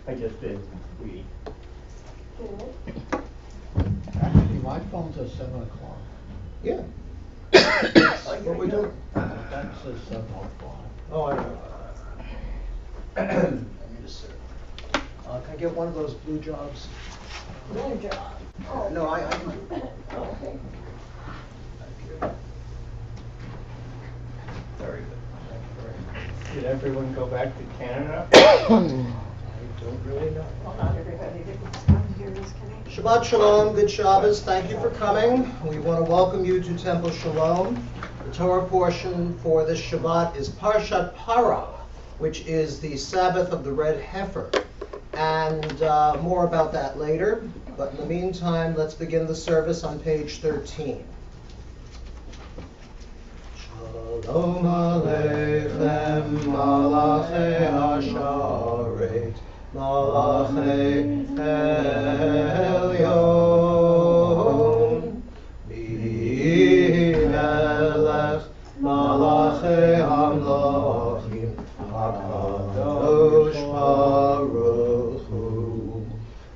I just did. Actually, my phone's at 7 o'clock. Yeah. What we do? That says 7:05. Oh, I know. Let me just see. Can I get one of those blue jobs? Blue job. Oh. No, I can. Okay. Thank you. Very good. Thank you very much. Did everyone go back to Canada? I don't really know. Well, not everybody didn't come here this Canadian. Shabbat Shalom, good Shabbos. Thank you for coming. We want to welcome you to Temple Shalom. The Torah portion for this Shabbat is Parshat Para, which is the Sabbath of the red heifer. And more about that later. But in the meantime, let's begin the service on page 13. Shalom Aleichem, Malachei Hasharet, Malachei Elyon, Melech, Malachei Hamlachim, HaKadosh Baruch Hu.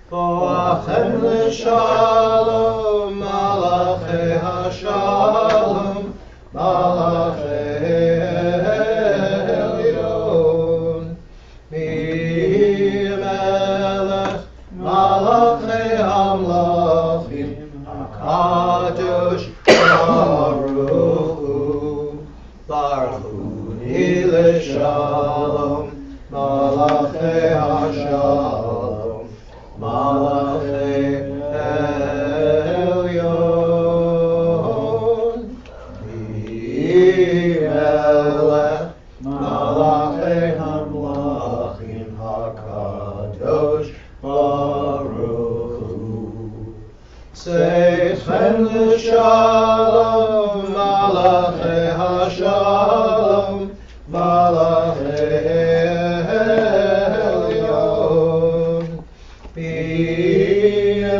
Boachem l'shalom, Malachei Hashalom, Malachei Elyon, Melech, Malachei Hamlachim, HaKadosh Baruch Hu, Baruch Hu l'shalom, Malachei Hashalom, Malachei Elyon, Melech, Malachei Hamlachim, HaKadosh Baruch Hu. Seichem l'shalom, Malachei Hashalom, Malachei Elyon,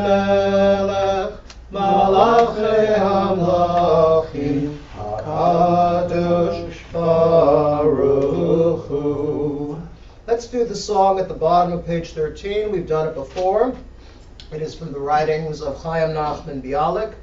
Melech, Malachei Hamlachim, HaKadosh Baruch Hu. Let's do the song at the bottom of page 13. We've done it before. It is from the writings of Chaim Nachman Bialik,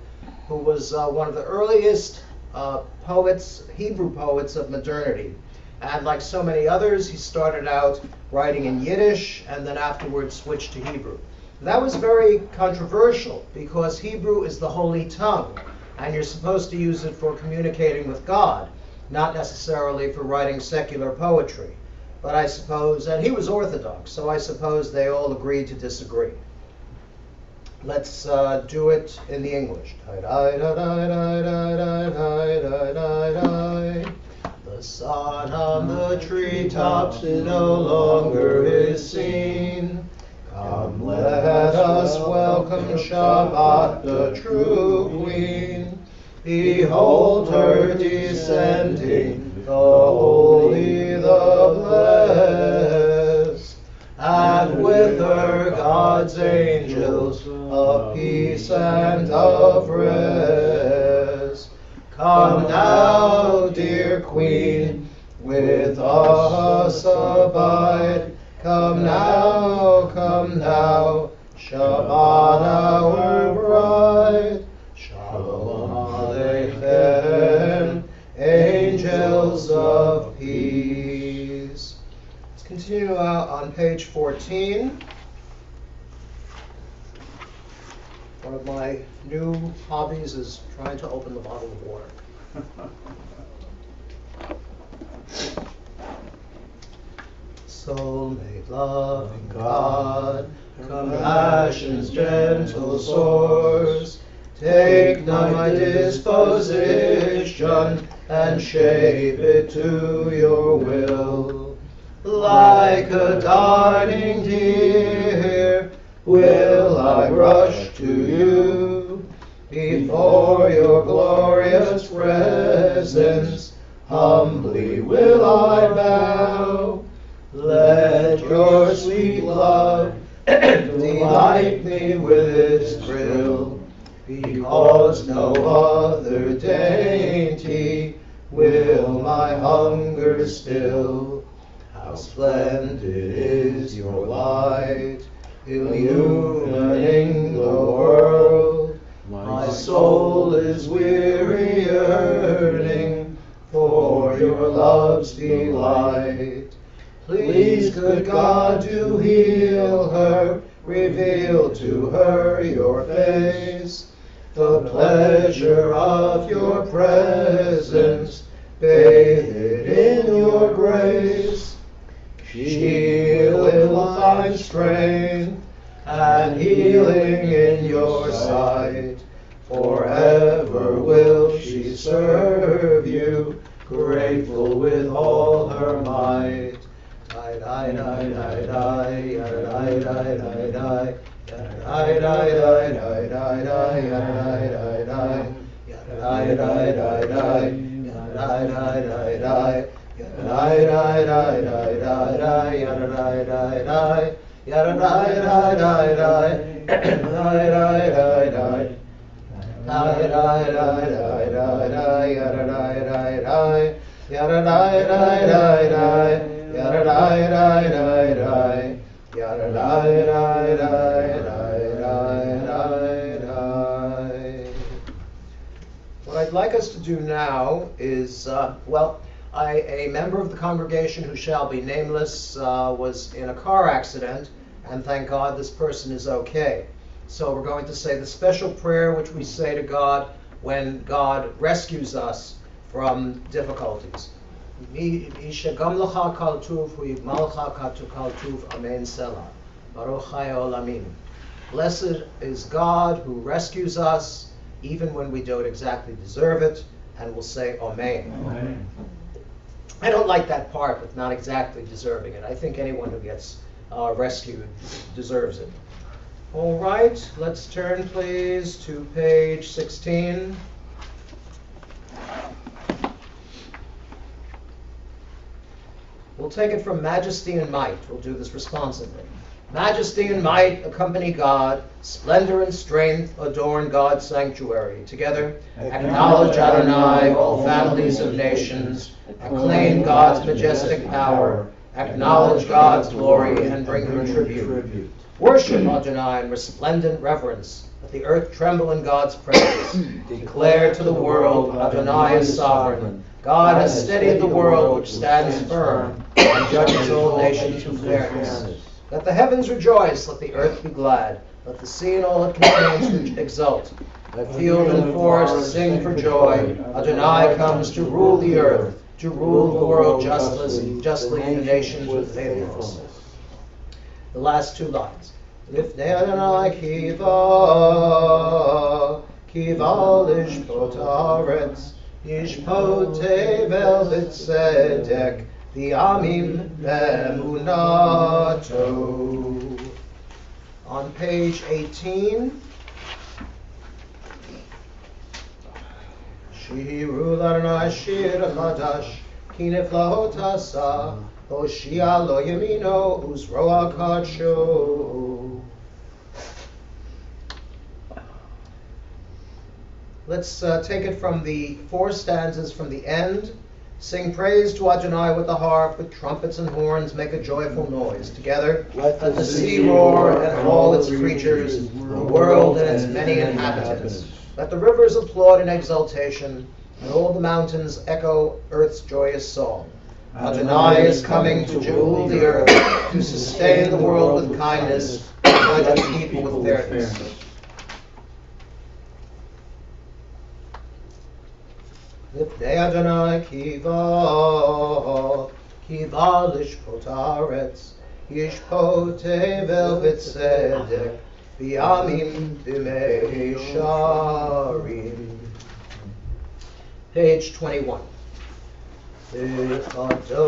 who was one of the earliest poets, Hebrew poets of modernity. And like so many others, he started out writing in Yiddish and then afterwards switched to Hebrew. That was very controversial because Hebrew is the holy tongue, and you're supposed to use it for communicating with God, not necessarily for writing secular poetry. But I suppose, and he was Orthodox, so I suppose they all agreed to disagree. Let's do it in the English. The sun on the treetops no longer is seen. Come, let us welcome Shabbat, the true Queen. Behold her descending, the holy, the blessed. And with her God's angels of peace and of rest. Come now, dear Queen, with us abide. Come now, Shabbat our bride. Shalom Aleichem, angels of peace. Let's continue on page 14. One of my new hobbies is trying to open the bottle of water. Soulmate loving God, compassion's gentle source, take now my disposition and shape it to your will. Like a darting deer, will I rush to you, before your glorious presence, humbly will I bow. Let your sweet love delight me with its thrill, because no other dainty will my hunger still. How splendid is your light, illumining the world. My soul is weary yearning for your love's delight. Please, good God, do heal her, reveal to her your face, the pleasure of your presence, bathe it in your grace. She will find strength and healing in your sight. Forever will she serve you, grateful with all her might. What I'd like us to do now is, a member of the congregation who shall be nameless was in a car accident, and thank God this person is okay. So we're going to say the special prayer which we say to God when God rescues us from difficulties. Blessed is God who rescues us even when we don't exactly deserve it, and we'll say Amen. Amen. I don't like that part with not exactly deserving it. I think anyone who gets rescued deserves it. All right, let's turn please to page 16. We'll take it from Majesty and Might. We'll do this responsively. Majesty and might accompany God, splendor and strength adorn God's sanctuary. Together, acknowledge Adonai, all families of nations, acclaim God's majestic power, acknowledge God's glory, and bring him tribute. Worship Adonai in resplendent reverence. Let the earth tremble in God's presence. Declare to the world, Adonai is sovereign. God has steadied the world which stands firm, and judges all nations with fairness. Let the heavens rejoice, let the earth be glad. Let the sea and all it contains exult. Let field and forest sing for joy. Adonai comes to rule the earth, to rule the world justly and the nations with faithfulness. The last two lines. Lifnei Adonai kiva, kiva lishpot haaretz, yishpot tevel v'tzedek, v'yamim be'emunato. On page 18, Shiru l'Adonai shir chadash, ki niflahot asa, Hoshia lo yamino uzroa kadsho. Let's take it from the 4 stanzas from the end. Sing praise to Adonai with the harp, with trumpets and horns make a joyful noise. Together, let the sea roar and all its creatures, the world and its many inhabitants. Let the rivers applaud in exultation, and all the mountains echo earth's joyous song. Adonai is coming to rule the earth, to sustain the world with kindness, to judge the people with fairness. Lifnei Adonai kiva, kiva lishpot haaretz, yishpot tevel v'tzedek, v'yamim b'meisharim. Page 21. L'chadoti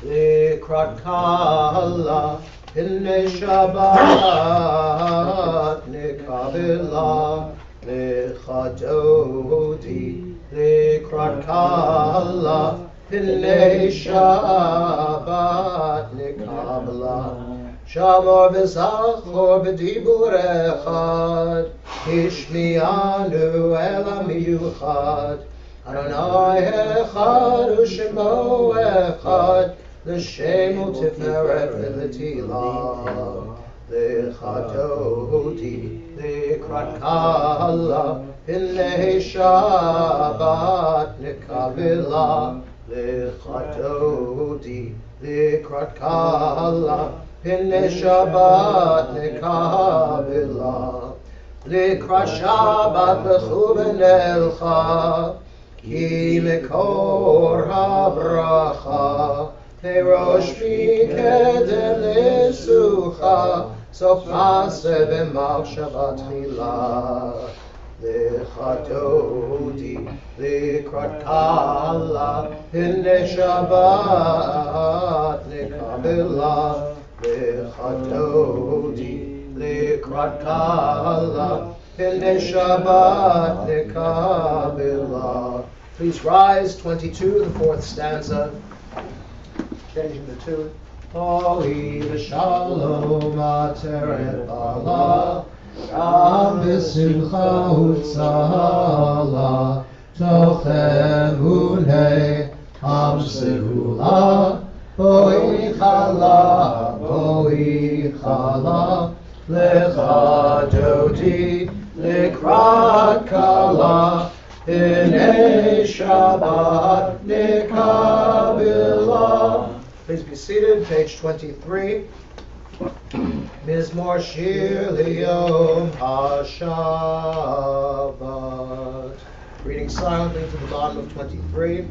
l'krat kala, Hinei Shabbat nikabela, L'chadoti l'krat kala, Hinei Shabbat nikabela. Shamor v'zachor b'dibur echad, Ishmianu el hamiyuchad. Adonai echad u'shemo echad, L'shem u'tiferet v'letila, L'chadodi, L'krat kala, B'nei Shabbat nikabila, L'chadodi, L'krat kala, B'nei Shabbat nikabila, L'krat Shabbat b'chuven elcha, Ki mekor habracha, Perosh mikedem lesucha, Sofase b'machshava tchila. L'chadodi, l'krat kala, B'nei Shabbat nikabila, L'chadodi, l'krat kala, B'nei Shabbat nikabila. Please rise, 22, the fourth stanza. Changing the tune. Oli v'shalom ateret bala, Ram v'simcha u'tzala, Tochem unei am segula, Boi chala, Lecha dodi, L'krat kala, B'nei Shabbat nikabila. Please be seated, page 23. Mizmor Shir Liyom HaShabbat. Reading silently to the bottom of 23.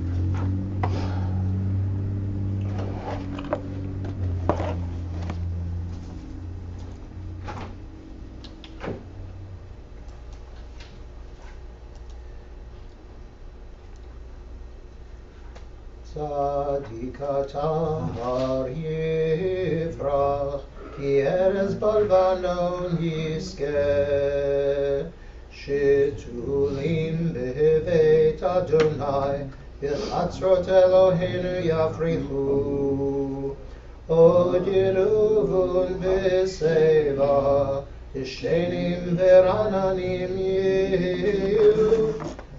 Tzadikatam har yifrach, Ki erez balvanon yiskeh, Shetulim b'beit Adonai, B'chatzrot Eloheinu yafrichu, Od yenuvun b'seva, Tishenim v'rananim yiyu,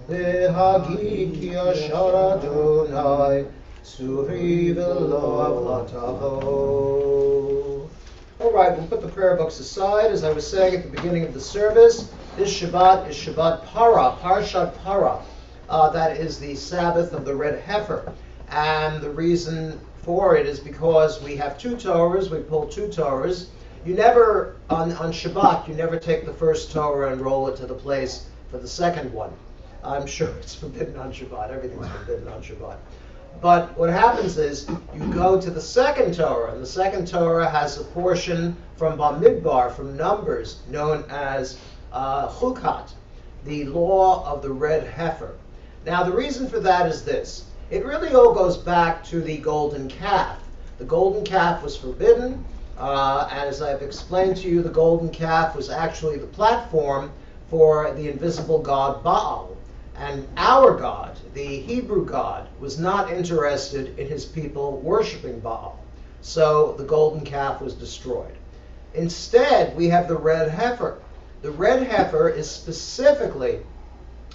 Lehagid ki ashar Adonai, Suri v'lo avlatavo. All right, we'll put the prayer books aside. As I was saying at the beginning of the service, this Shabbat is Shabbat Para, Parshat Para. That is the Sabbath of the red heifer. And the reason for it is because we have two Torahs, we pull two Torahs. You never, on Shabbat, you never take the first Torah and roll it to the place for the second one. I'm sure it's forbidden on Shabbat. Everything's forbidden on Shabbat. But what happens is you go to the second Torah, and the second Torah has a portion from Bamidbar, from Numbers, known as Chukat, the law of the red heifer. Now the reason for that is this. It really all goes back to the golden calf. The golden calf was forbidden, and as I've explained to you, the golden calf was actually the platform for the invisible god Baal. And our God, the Hebrew God, was not interested in his people worshiping Baal. So the golden calf was destroyed. Instead, we have the red heifer. The red heifer is specifically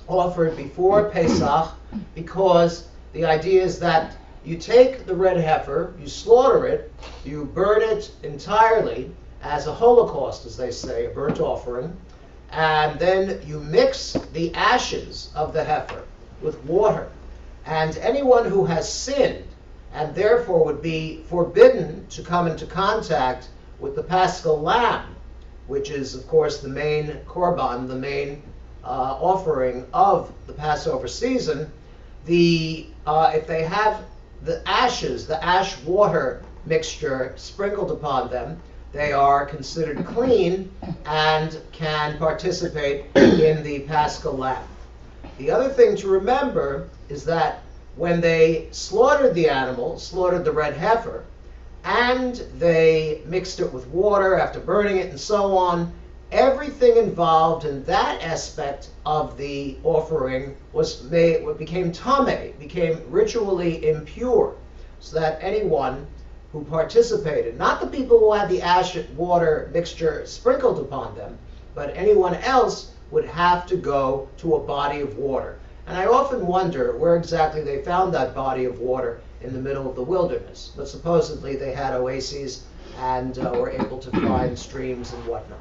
offered before Pesach because the idea is that you take the red heifer, you slaughter it, you burn it entirely as a holocaust, as they say, a burnt offering, and then you mix the ashes of the heifer with water. And anyone who has sinned and therefore would be forbidden to come into contact with the Paschal lamb, which is, of course, the main korban, the main offering of the Passover season, if they have the ashes, the ash water mixture sprinkled upon them, they are considered clean and can participate in the Paschal lamb. The other thing to remember is that when they slaughtered the animal, slaughtered the red heifer, and they mixed it with water after burning it and so on, everything involved in that aspect of the offering became tameh, became ritually impure, so that anyone who participated, not the people who had the ash water mixture sprinkled upon them, but anyone else would have to go to a body of water. And I often wonder where exactly they found that body of water in the middle of the wilderness. But supposedly they had oases and were able to find streams and whatnot.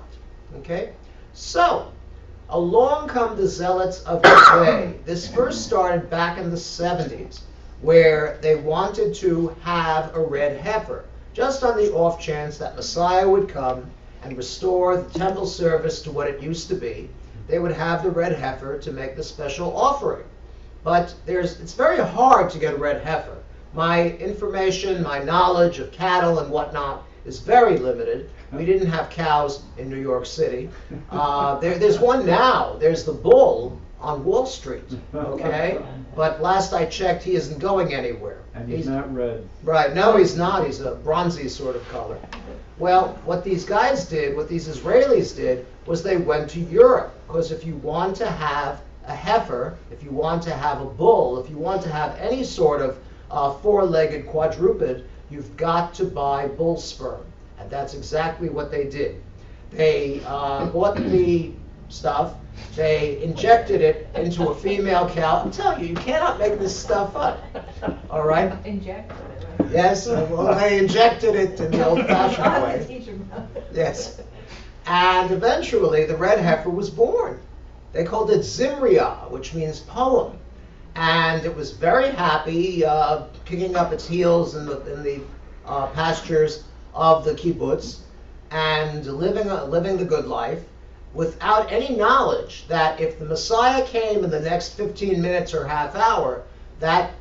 Okay? So, along come the Zealots of the Way. This first started back in the 70s, where they wanted to have a red heifer, just on the off chance that Messiah would come and restore the temple service to what it used to be. They would have the red heifer to make the special offering. But it's very hard to get a red heifer. My information, my knowledge of cattle and whatnot is very limited. We didn't have cows in New York City. There's one now. There's the bull on Wall Street, okay? But last I checked, he isn't going anywhere. And he's not red. Right, no, he's not. He's a bronzy sort of color. Well, what these guys did, what these Israelis did, was they went to Europe. Because if you want to have a heifer, if you want to have a bull, if you want to have any sort of four-legged quadruped, you've got to buy bull sperm. And that's exactly what they did. They bought the stuff, they injected it into a female cow. I'm telling you, you cannot make this stuff up. All right? Injected it. Yes, well, they injected it in the old-fashioned way. Teach 'em how. Yes. And eventually the red heifer was born. They called it Zimriah, which means poem. And it was very happy, kicking up its heels in the pastures of the kibbutz and living the good life without any knowledge that if the Messiah came in the next 15 minutes or half hour, that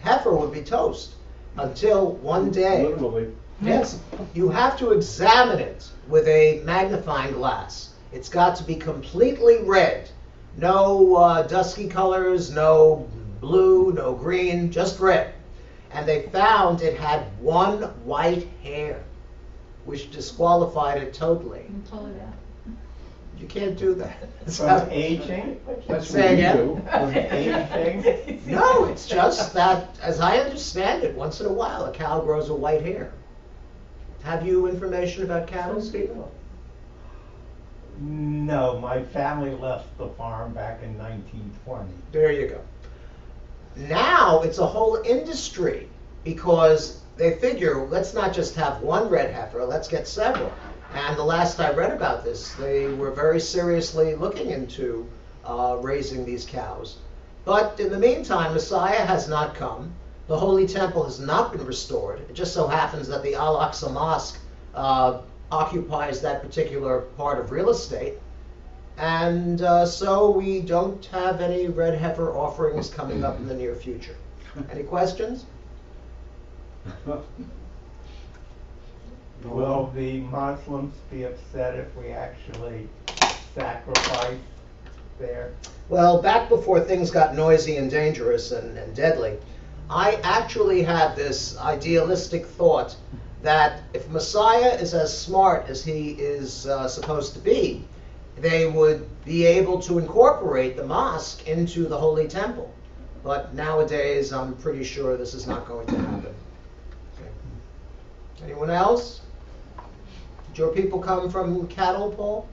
heifer would be toast until one day. Literally. Yes, you have to examine it with a magnifying glass. It's got to be completely red. No dusky colors, no blue, no green, just red. And they found it had one white hair, which disqualified it totally. You can't do that. From aging? That's Say what we again? do. From aging? No, it's just that, as I understand it, once in a while a cow grows a white hair. Have you information about cattle, Stephen? No, my family left the farm back in 1920. There you go. Now it's a whole industry because they figure, let's not just have one red heifer, let's get several. And the last I read about this, they were very seriously looking into raising these cows. But in the meantime, Messiah has not come. The Holy Temple has not been restored. It just so happens that the Al-Aqsa Mosque occupies that particular part of real estate. And so we don't have any red heifer offerings coming up in the near future. Any questions? Will the Muslims be upset if we actually sacrifice there? Well, back before things got noisy and dangerous and deadly, I actually had this idealistic thought that if Messiah is as smart as he is supposed to be, they would be able to incorporate the mosque into the Holy Temple. But nowadays, I'm pretty sure this is not going to happen. Okay. Anyone else? Did your people come from cattle, Paul?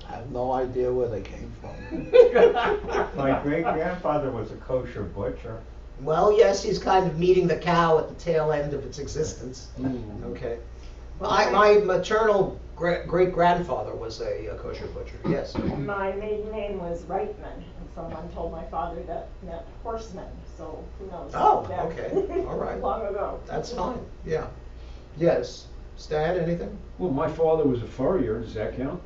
I have no idea where they came from. My great-grandfather was a kosher butcher. Well, yes, he's kind of meeting the cow at the tail end of its existence. Okay. Well, my maternal great-grandfather was a kosher butcher, yes. My maiden name was Reitman, and someone told my father that meant horseman, so who knows? Oh, Yeah. okay, all right. Long ago. That's fine, yeah. Yes. Stan, anything? Well, my father was a furrier. Does that count?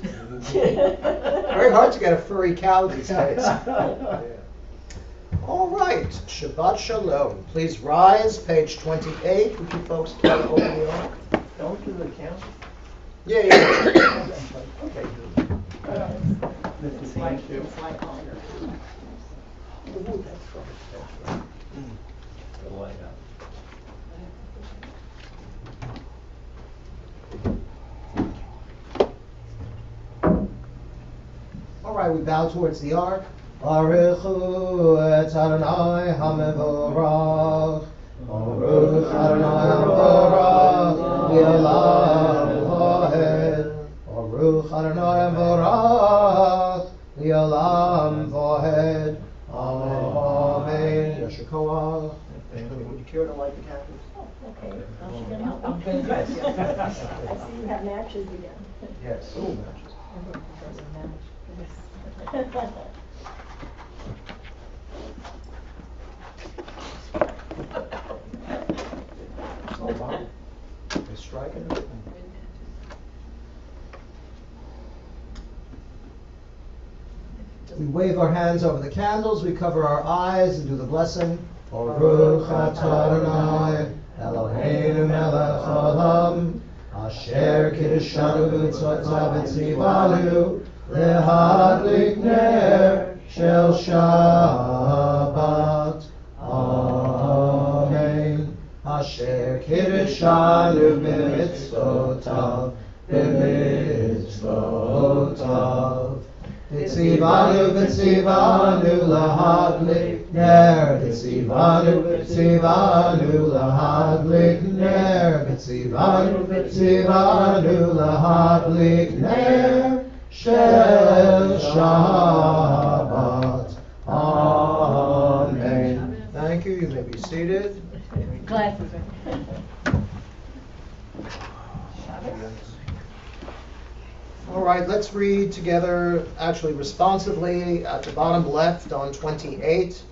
Very hard to get a furry cow these days. Yeah. All right, Shabbat Shalom. Please rise, page 28. Would you folks try to open the ark? Don't do the count. Yeah, yeah. Okay, good. This is mine too. It's like longer. The light up. All right, we bow towards the ark. Arichu et Adonai HaMevorach. Baruch Adonai HaMevorach. Li'olam v'ohed. Baruch Adonai HaMevorach. Li'olam v'ohed. Amen. Amen. Yeshua Koach. care to light the candles? Oh, okay. Now she's gonna help I'm me. gonna Good. I see you have matches again. Yes. Oh, wow. They're striking everything. We wave our hands over the candles, we cover our eyes and do the blessing. Baruch atah Adonai, Eloheinu melech haolam, asher kiddushanu b'mitzvotav v'tzivanu, lehadlik ner shel Shabbat. Amen. Asher kiddushanu b'mitzvotav, b'mitzvotav. V'tzivanu, v'tzivanu, lahadlik ner. V'tzivanu, v'tzivanu, lahadlik ner. V'tzivanu, v'tzivanu, lahadlik ner. Shel Shabbat. Amen. Thank you. You may be seated. Glasses. All right, let's read together, actually responsively, at the bottom left on 28.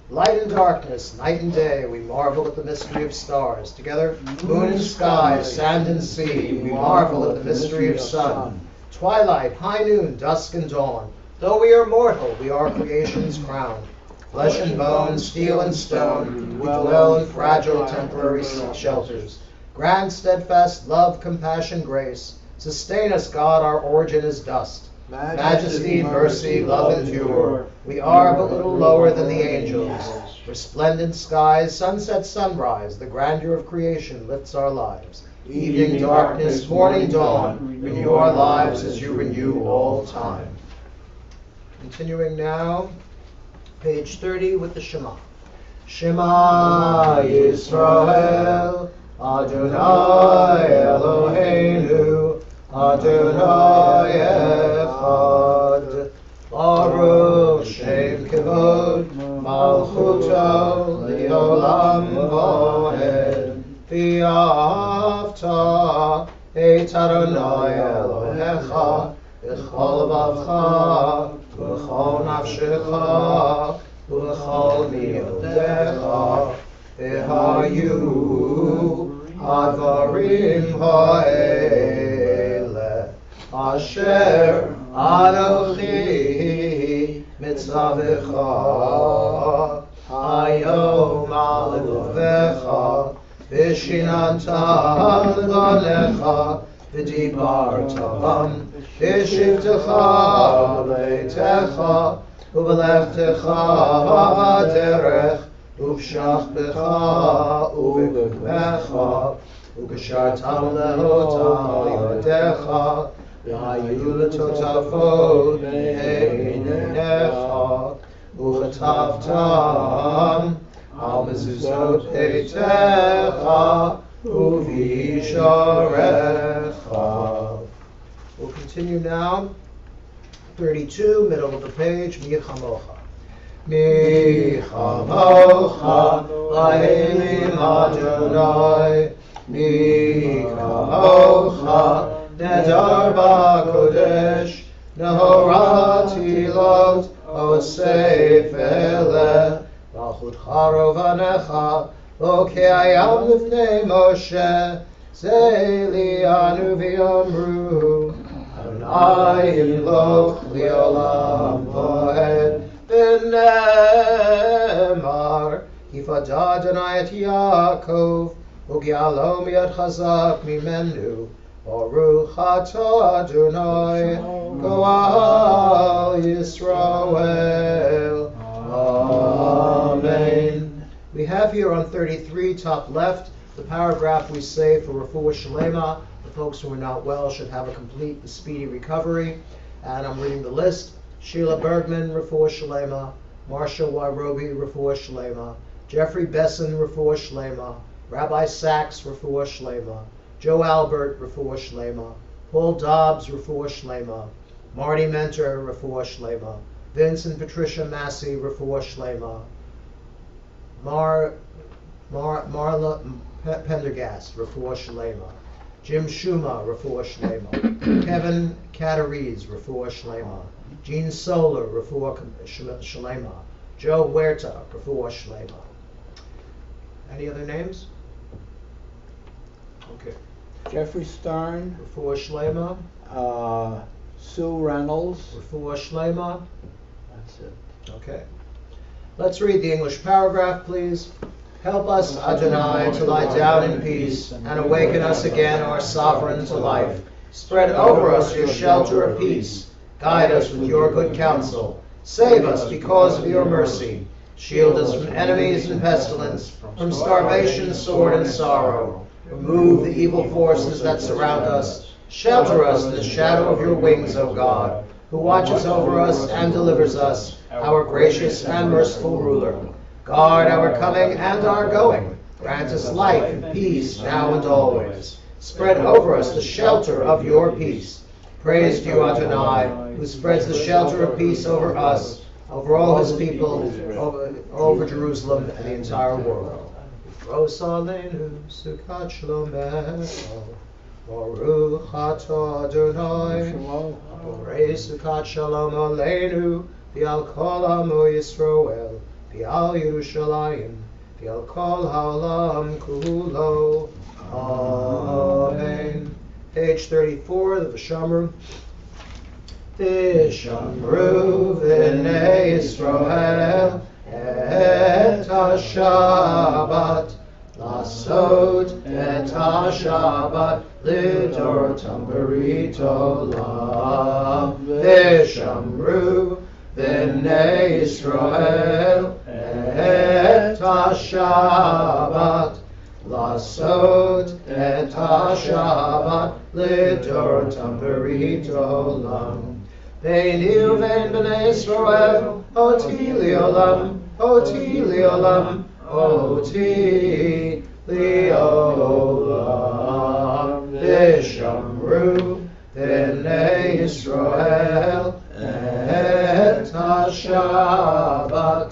Light and darkness, night and day, we marvel at the mystery of stars. Together, moon and sky, sand and sea, we marvel at the mystery of sun. Twilight, high noon, dusk and dawn. Though we are mortal, we are creation's crown. Flesh and bone, steel and stone, we dwell in fragile temporary shelters. Grand, steadfast love, compassion, grace. Sustain us, God, our origin is dust. Majesty, mercy, love, and pure. We are but little lower than the angels. Resplendent skies, sunset, sunrise, the grandeur of creation lifts our lives. Evening, darkness, morning, dawn, renew our lives as you renew all time. Continuing now, page 30 with the Shema. Shema Yisrael, Adonai Eloheinu, Adonai Echad, Baruch Shem Kavod, Malchuto Leolam Vahed, V'yafta et Adonai Elohecha, B'chol vavcha, B'chol nafshecha, B'chol miyotecha, V'hayu Advarim ha'ele, Asher Anochi Mitzavecha, Hayom al levavecha, V'shinantam levanecha, V'dibartam, V'shivtecha leitecha, U'v'lechtecha derech, Uv'shachbecha, uv'gmecha, U'geshartam lehotam yodecha, V'hayu letotafot b'einecha, U'chatavtam al mezuzot beitecha, U'visharecha. We'll continue now. 32, middle of the page, Mi Chamocha. Mi chamocha laelim Adonai, Mi chamocha nedar ba'kodesh, nehorati lot osef eleh, v'alchutcha rovanecha, lo ke'ayam lifnei Moshe, ze'lianu v'yamru, Adonai yimloch li'olam va'ed, V'nemar, Yifada Adonai et Yaakov, U'gi'alo miyad chazak mimenu, Baruch atah Adonai, Go'al Yisrael. Amen. We have here on 33, top left, the paragraph we say for Refuah Shalema. The folks who are not well should have a complete and speedy recovery. And I'm reading the list. Sheila Bergman, Refuah Shalema. Marsha Wairobi, Refuah Shalema. Jeffrey Besson, Refuah Shalema. Rabbi Sachs, Refuah Shalema. Joe Albert, Refuah Shalema. Paul Dobbs, Refuah Shalema. Marty Mentor, Refuah Shalema. Vince and Patricia Massey, Refuah Shalema. Marla Pendergast, refuah shlema. Jim Schuma, refuah shlema. Kevin Catariz, refuah shlema. Gene Solar, refuah shlema. Joe Huerta, refuah shlema. Any other names? Okay. Jeffrey Stern, Refuah shlema. Sue Reynolds. Refuah shlema. That's it. Okay. Let's read the English paragraph, please. Help us, Adonai, to lie down in peace, and awaken us again, our sovereign, to life. Spread over us your shelter of peace. Guide us with your good counsel. Save us because of your mercy. Shield us from enemies and pestilence, from starvation, sword, and sorrow. Remove the evil forces that surround us. Shelter us in the shadow of your wings, O God, who watches over us and delivers us, our gracious and merciful ruler. Guard our coming and our going. Grant us life and peace now and always. Spread over us the shelter of your peace. Praise to you, Adonai, who spreads the shelter of peace over us, over all his people, over Jerusalem and the entire world. Ros aleinu sukat shlomech, Baruch atah Adonai, Borei sukat shalom aleinu, V'al kol amo Yisroel, V'al Yerushalayim, V'al kol ha'olam kulo. Amen. Page 34, the Vishamru. Vishamru v'nei Yisroel, et ha-Shabbat, Lasot et ha-Shabbat, lidortam berit olam. Vishamru v'nei Yisroel, et ha-Shabbat, Lasot et ha-Shabbat, lidortam berit olam. Beini uvein b'nei Yisroel, oti liolam, oti liolam, oti liolam. Vishamru v'nei Yisroel, et ha-Shabbat,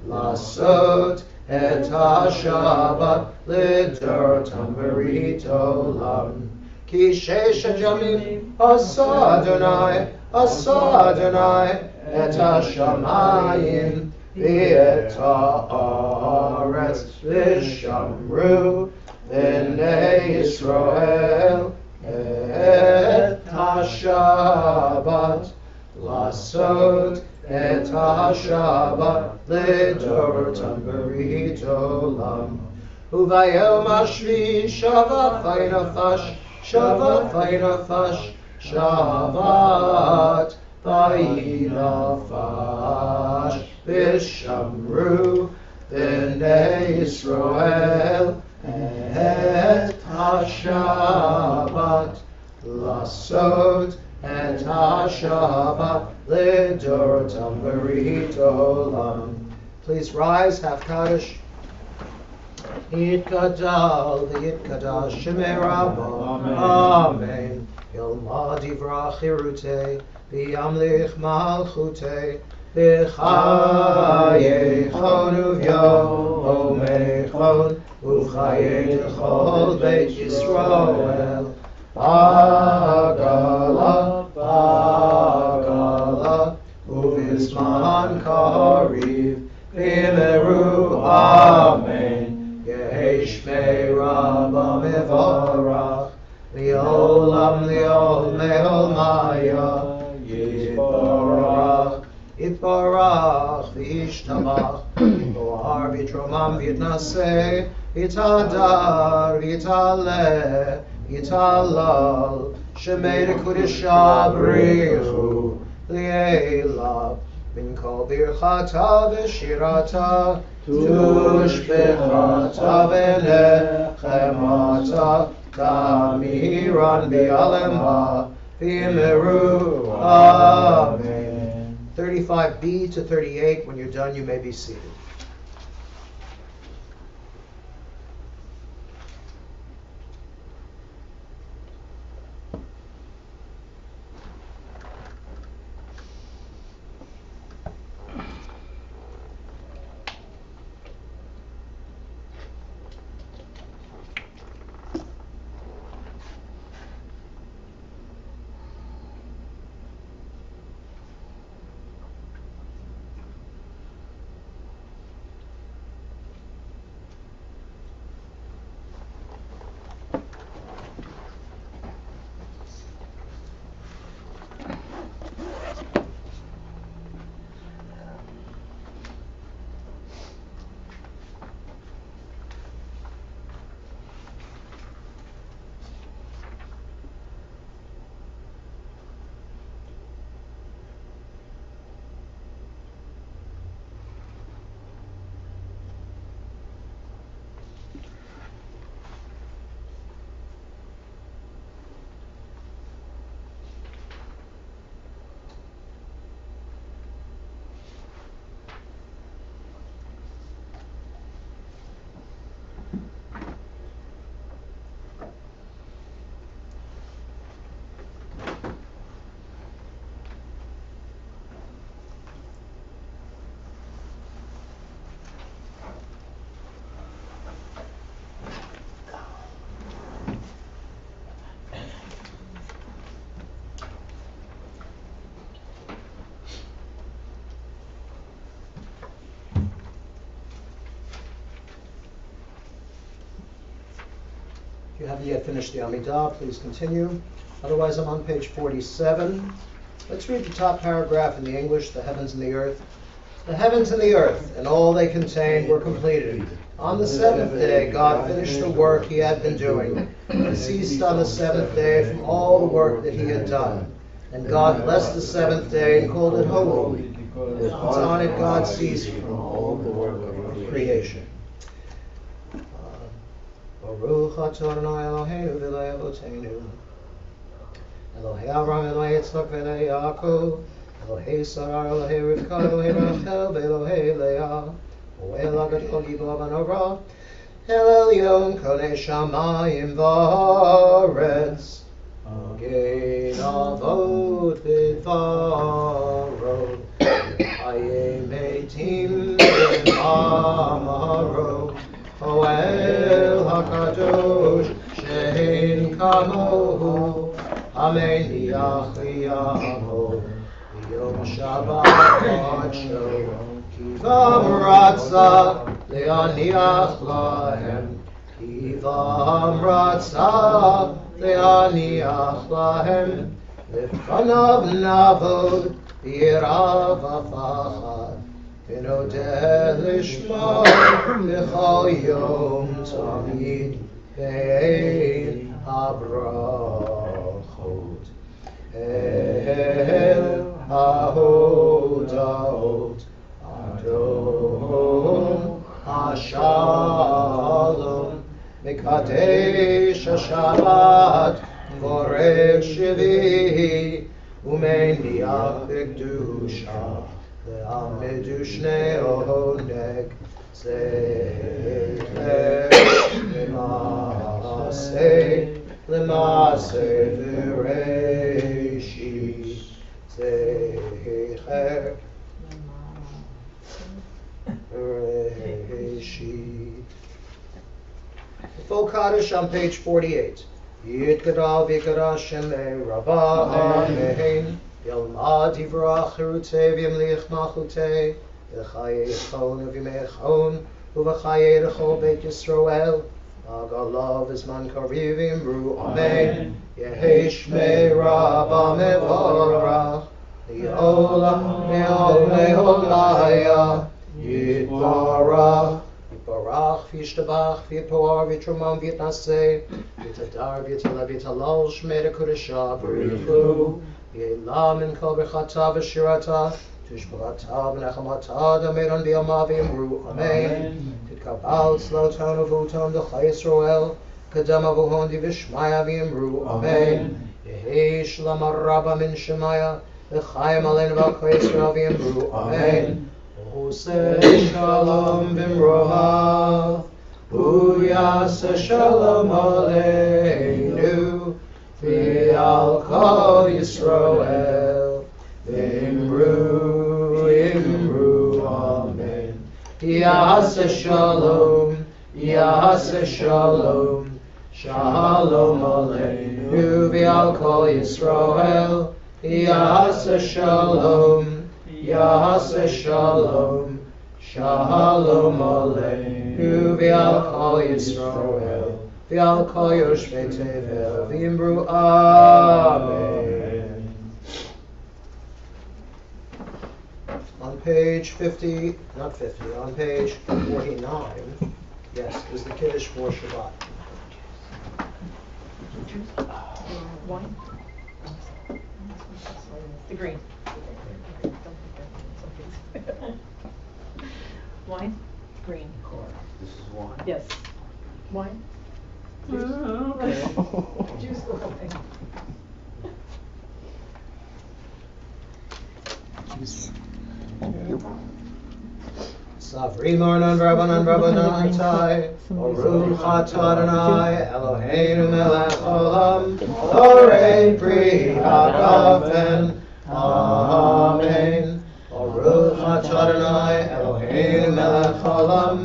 Lasot et ha-Shabbat, lidortam berit olam. Ki shesh hajamim asa Adonai, et ha-shamayim, v'et ha'aretz. Vishamru v'nei Yisroel, et ha-Shabbat, Lasot et ha-Shabbat, lidortam berit olam. Uvayom hashvi shavafai nafash, shavat vayinafash. Vishamru v'nei Yisroel, et ha-Shabbat, Lasot et ha-Shabbat, lidortam berit olam. Please rise, half Kaddish. Yitkadal v'yitkadash Shemei Rabbo. Amen. Yilmad yivrach chirutei, v'yamlich malchutei, v'chayechon uv'yomechon, u'chayei t'chol beit Yisroel. Bagala, uv'izman kariv, v'yimeru amen. Yeheshmei Rabba mevarach, li'olam me'olmaya, yitbarach v'yishtamach, v'ohar v'yitromam v'yitnaseh, v'yitadar v'yitaleh, v'yitalal, shemei dekudesha b'richu, li'elav, min kol birchata v'shirata, tushbechata v'nechemata, tamiran bi'alema, v'yimeru. Amen. 35b to 38. When you're done, you may be seated. If you haven't yet finished the Amidah, please continue. Otherwise, I'm on page 47. Let's read the top paragraph in the English, the heavens and the earth. The heavens and the earth and all they contained were completed. On the seventh day, God finished the work he had been doing. He ceased on the seventh day from all the work that he had done. And God blessed the seventh day and called it holy. And on it God ceased from all the work of creation. Baruch atah Adonai Eloheinu v'Elokei Avotenu, Elohei Avraham, Elohei Yitzchak, v'Elokei Yaakov, Elohei Sarah, Elohei Rivka, Elohei Rachel, v'Elohei Leah, Oel HaGadol Gibor V'Norah, El Elyon Konei Shamayim V'Aretz, Magen Avot B'Dvaro, Hayei Meitim B'Maro, Oel HaKadosh Shein Kamohu, Hameniach V'Yavo, Yom Shabbat Kodsho, Kivam Ratzah Le'aniach Lahem, Kivam Ratzah Le'aniach Lahem, Lefanav Navod B'yirav V'pachad, V'nodeh Lishma B'chol Yom Tamid Bein HaBrachot. El HaHodahot Adon HaShalom Mekadesh HaShabbat Vorech Shvi Umeniach B'Kedusha Le'amedu Shnei Oneg Zecher L'maaseh v'reishis zecher v'reishis. The full Kaddish on page 48. Yitgadal v'yikadash Shemei Rabbah Amen. Yalmad yivrach cherutei v'yamlich malchutei v'chayei echon v'yimei echon u'v'chayei echon Beit Yisroel. Agalav is man karivim bru amen. Yehesh me rabba mevorach. Leola meolaya. Yitbarach. Yitbarach v'yishtabach v'yitpoar v'yitrumam v'yitnaseh. V'yitadar v'yitalev v'yitalal shmei dekudesha v'yichlu. V'yilam min kol b'chata v'shirata. Tishbalata v'nechamata dameron b'yama v'yimru amen. Kabal Slotan of Utam the Chayisroel, Kadam of Uhondi Vishmaya Vimru, Amen. Yehesh Lama Rabba Min Shemaya, the Chayim Alen Valchayisrael Vimru, Amen. Ose Shalom Vimroha, Uyasa Shalom Aleinu, V'al Kol Yisroel, Vimru, Vimru, Amen. Yaseh Shalom, Yaseh Shalom, Shalom Aleinu v'al Kol Yisroel. Yaseh Shalom, Yaseh Shalom, Shalom Aleinu v'al Kol Yisroel. V'al Kol Yoshvei Tevel v'yimru Amen. On page 50, not 50, on page 49, yes, is the Kiddush for Shabbat. One. The green. Wine? Green. This is wine. Yes. Wine? Okay. Juice the whole thing. Savri Marnan Rabbanan Rabbanan Tai, Baruch atah Adonai Eloheinu melech olam, Borei Pri Hagafen, Amen. Baruch atah Adonai Eloheinu melech olam,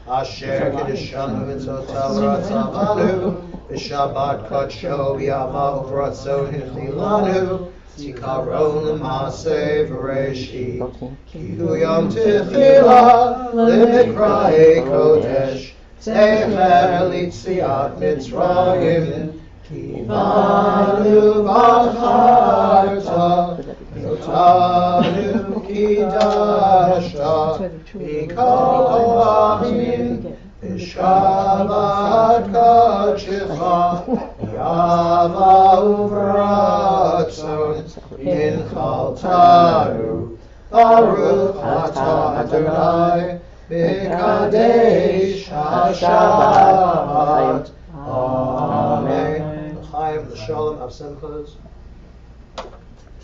Asher kiddushanu mitzotav ratzavanu, V'Shabbat kodsho v'yava uvratzon hinchilanu, Zikaron l'maaseh v'reishit, Ki hu yom techila l'mikra'ei kodesh, Zecher Litziat Mitzrayim, Ki banu v'acharta, Yotanu Kidashta, B'kol Amim, B'Shabbat Kadshecha, Yava uvratzon, Inchaltaru, Baruch atah Adonai, B'kadesh HaShabbat. Amen. L'chaim, l'shalom, avsemchas.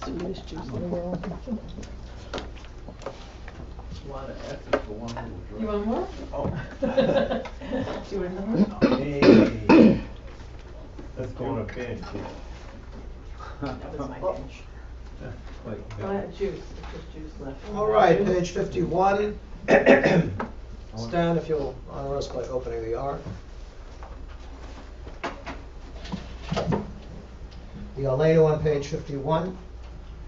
Sweetest juice in the world. A lot of effort for one little drink. You want more? Oh. Do you want another? Hey, let's go on a binge here. That was my bench. Like, Go ahead, juice, there's just juice left. All right, page 51. Stan, if you'll honor us by opening the ark. The Aleinu on page 51.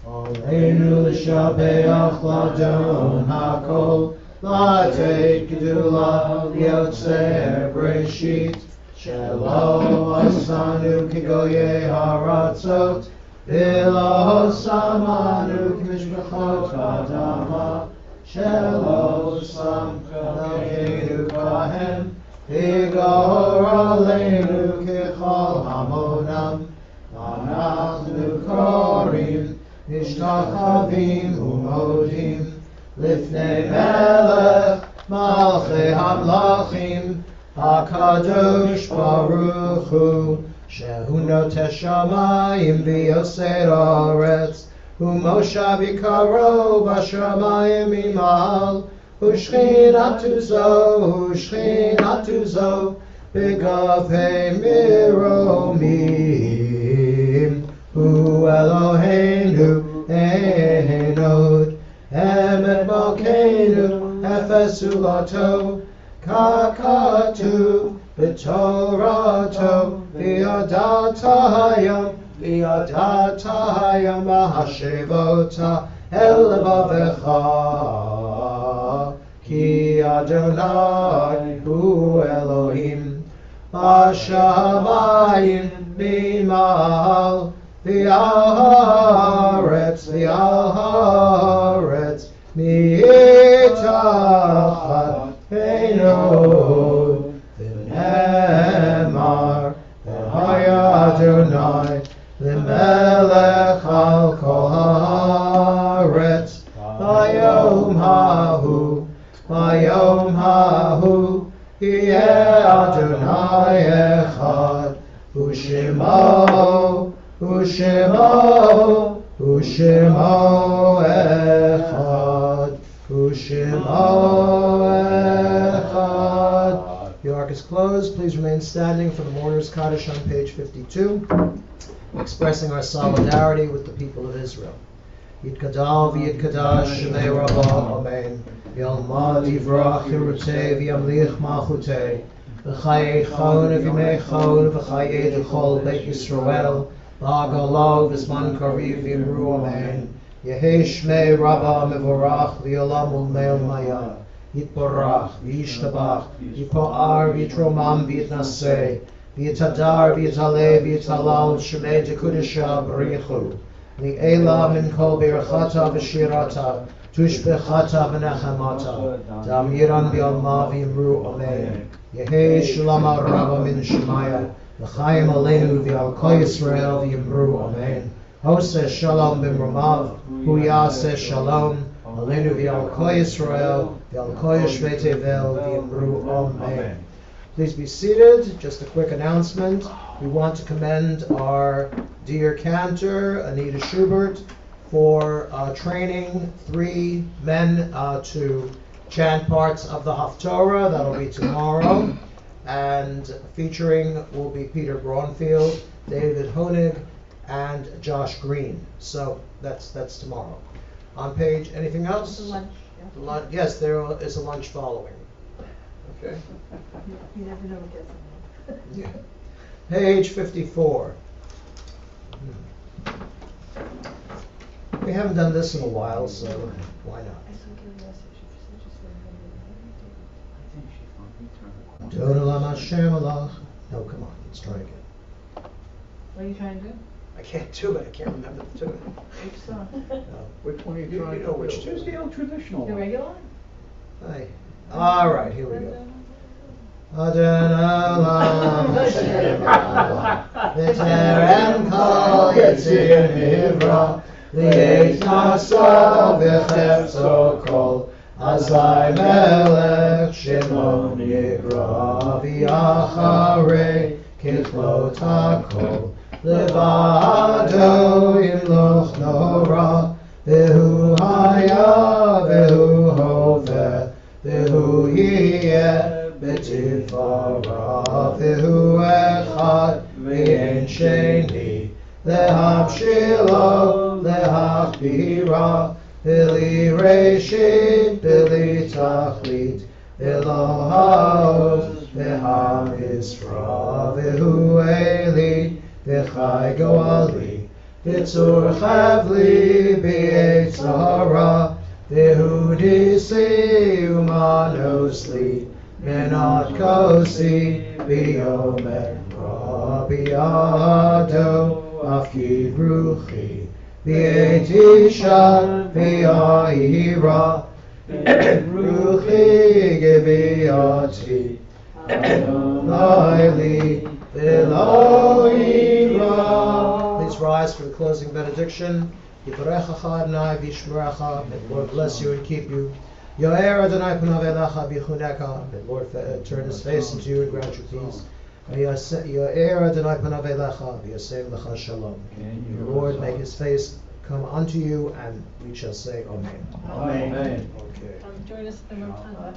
Aleinu l'shabeach l'adon hakol, l'atei gedula l'yotzer breshit, shelo asanu kigoye haratzot, v'lo samanu k'mishpachot adama, shelo samchenu kahem, v'gor aleinu k'chol hamonam, אנחנו קוראים, משתחווים ומודים לפני מלך מלכי המלכים, הקדוש ברוך הוא, שהוא נוטה שמיים ויוסר ארץ, ומושב יקרו בשמיים ממעל, ושכינתו זו בגבי מרומים. הוא אלוהינו אין עוד, אמת מלכנו אפס זולתו, ככתוב בתורתו, וידעת היום השבותה אל לבבך, כי אדוני הוא אלוהים בשמיים ממעל, והארץ מתחת עינו, ונאמר והיה אדוני למלך על כל הארץ, ביום ההוא יהיה אדוני אחד, ושמו אחד. The ark is closed. Please remain standing for the mourner's Kaddish on page 52, expressing our solidarity with the people of Israel. Yitkadal v'yitkadash shemei rabah, amen. Yalmad yivrach yirutei v'yamlich malchutei, v'chayei chon v'yimei chon v'chayei d'chol beit Yisrael, v'agalo v'zman kariv v'yimru, amen. Yehei shmei rabah mevorach v'yolam u'meil maya, yitborach v'yishtabach, yipo'ar v'yitromam v'yitnaseh, v'yitadar v'yitaleh v'yitalal shemei dekudesha b'richu, li'ela min kol birchata v'shirata, tushbechata v'nechamata, damiran v'yalma v'yimru, amen. Yehei shalom rabba min shemaya, v'chaim aleinu v'al kol Yisrael v'yimru, amen. Hoseh shalom b'mromav, hu yaseh shalom, aleinu v'al kol Yisrael, v'al kol yoshvei tevel v'yimru, amen. Please be seated. Just a quick announcement. We want to commend our dear cantor, Anita Schubert, for training 3 men to chant parts of the Haftorah. That'll be tomorrow. And featuring will be Peter Braunfield, David Honig, and Josh Green. So that's tomorrow. On page, anything else? Lunch. Yes, there is a lunch following. Okay. You never know what gets in Yeah. Page 54. We haven't done this in a while, so why not? Adon Olam Hashem Alach. No, come on, let's try again. What are you trying to do? I can't do it, I can't remember the tune. Which song? No. Which one are you You trying to know which do? Just the old traditional The one. regular one? Hey. All right, here we go. Adon Olam Hashem Alach. V'terem kol Yetzir Nivra. Li'et Nasa v'chefzo kol. Azai Melech Shimon Yigra. V'yacharei Kithlot HaKol. Levado Yimloch Nora. V'hu Haya V'hu Hoveh. V'hu Yiyeh B'tifara. V'hu Echad V'yein Sheni. Lehamshilo Lehachbira. V'li Reshit V'li Tachlit. V'lo Ha'oz V'ha'misra. V'hu Eli V'chai Goali. V'tzur Chavli B'yetzara. V'hu Disli Umanosli. Menot Kosi B'yomer Rabbi Ado Afkid Ruchi. V'etisha V'yahira. Ruchi Geviati. Adonai V'lo Please rise for the closing benediction. Yivarechacha Adonai v'yishmerecha. May the Lord bless you and keep you. Yo'er Adonai panav elecha v'yichuneka. May the Lord turn His face into you and grant you peace. Yo'er Adonai panav elecha v'yaseh lecha shalom. The Lord make His face come unto you, and we shall say Amen. Amen. Okay. Join us at the Montana.